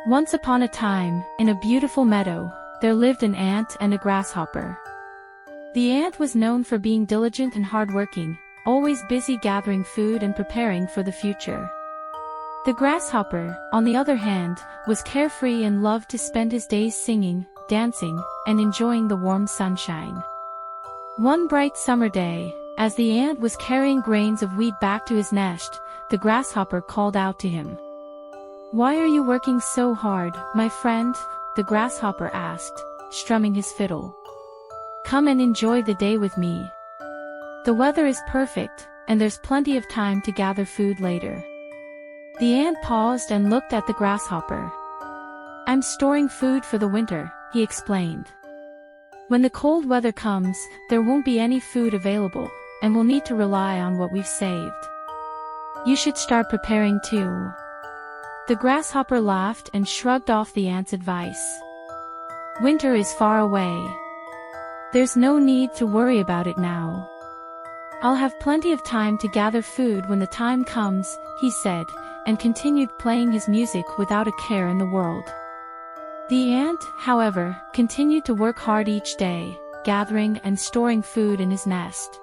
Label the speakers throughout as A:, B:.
A: Once upon a time, in a beautiful meadow, there lived an ant and a grasshopper. The ant was known for being diligent and hardworking, always busy gathering food and preparing for the future. The grasshopper, on the other hand, was carefree and loved to spend his days singing, dancing, and enjoying the warm sunshine. One bright summer day, as the ant was carrying grains of wheat back to his nest, the grasshopper called out to him. "Why are you working so hard, my friend?" the grasshopper asked, strumming his fiddle. "Come and enjoy the day with me. The weather is perfect, and there's plenty of time to gather food later." The ant paused and looked at the grasshopper. "I'm storing food for the winter," he explained. "When the cold weather comes, there won't be any food available, and we'll need to rely on what we've saved. You should start preparing too." The grasshopper laughed and shrugged off the ant's advice. "Winter is far away. There's no need to worry about it now. I'll have plenty of time to gather food when the time comes," he said, and continued playing his music without a care in the world. The ant, however, continued to work hard each day, gathering and storing food in his nest.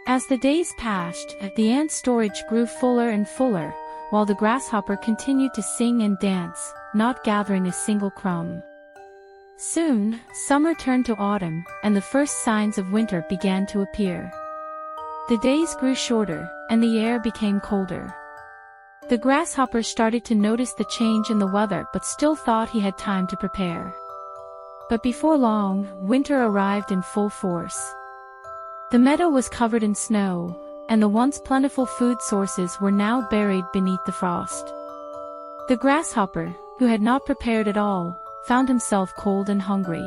A: As the days passed, the ant's storage grew fuller and fuller, while the grasshopper continued to sing and dance, not gathering a single crumb. Soon, summer turned to autumn, and the first signs of winter began to appear. The days grew shorter, and the air became colder. The grasshopper started to notice the change in the weather but still thought he had time to prepare. But before long, winter arrived in full force. The meadow was covered in snow, and the once plentiful food sources were now buried beneath the frost. The grasshopper, who had not prepared at all, found himself cold and hungry.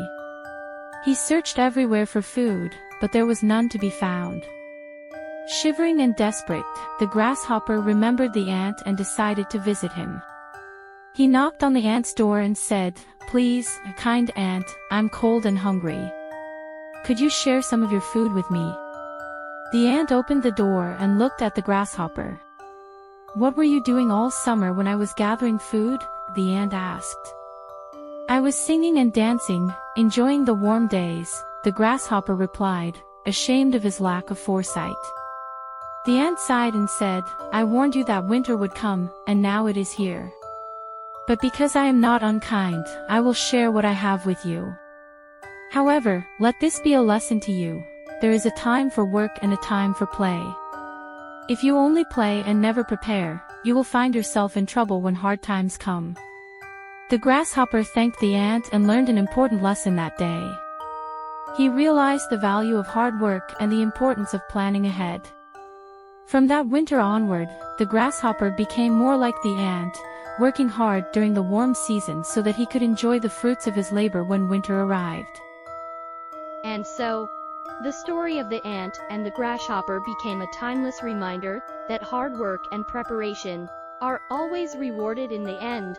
A: He searched everywhere for food, but there was none to be found. Shivering and desperate, the grasshopper remembered the ant and decided to visit him. He knocked on the ant's door and said, "Please, kind ant, I'm cold and hungry. Could you share some of your food with me?" The ant opened the door and looked at the grasshopper. "What were you doing all summer when I was gathering food?" the ant asked. "I was singing and dancing, enjoying the warm days," the grasshopper replied, ashamed of his lack of foresight. The ant sighed and said, "I warned you that winter would come, and now it is here. But because I am not unkind, I will share what I have with you. However, let this be a lesson to you. There is a time for work and a time for play. If you only play and never prepare, you will find yourself in trouble when hard times come." The grasshopper thanked the ant and learned an important lesson that day. He realized the value of hard work and the importance of planning ahead. From that winter onward, the grasshopper became more like the ant, working hard during the warm season so that he could enjoy the fruits of his labor when winter arrived.
B: And so, the story of the ant and the grasshopper became a timeless reminder that hard work and preparation are always rewarded in the end.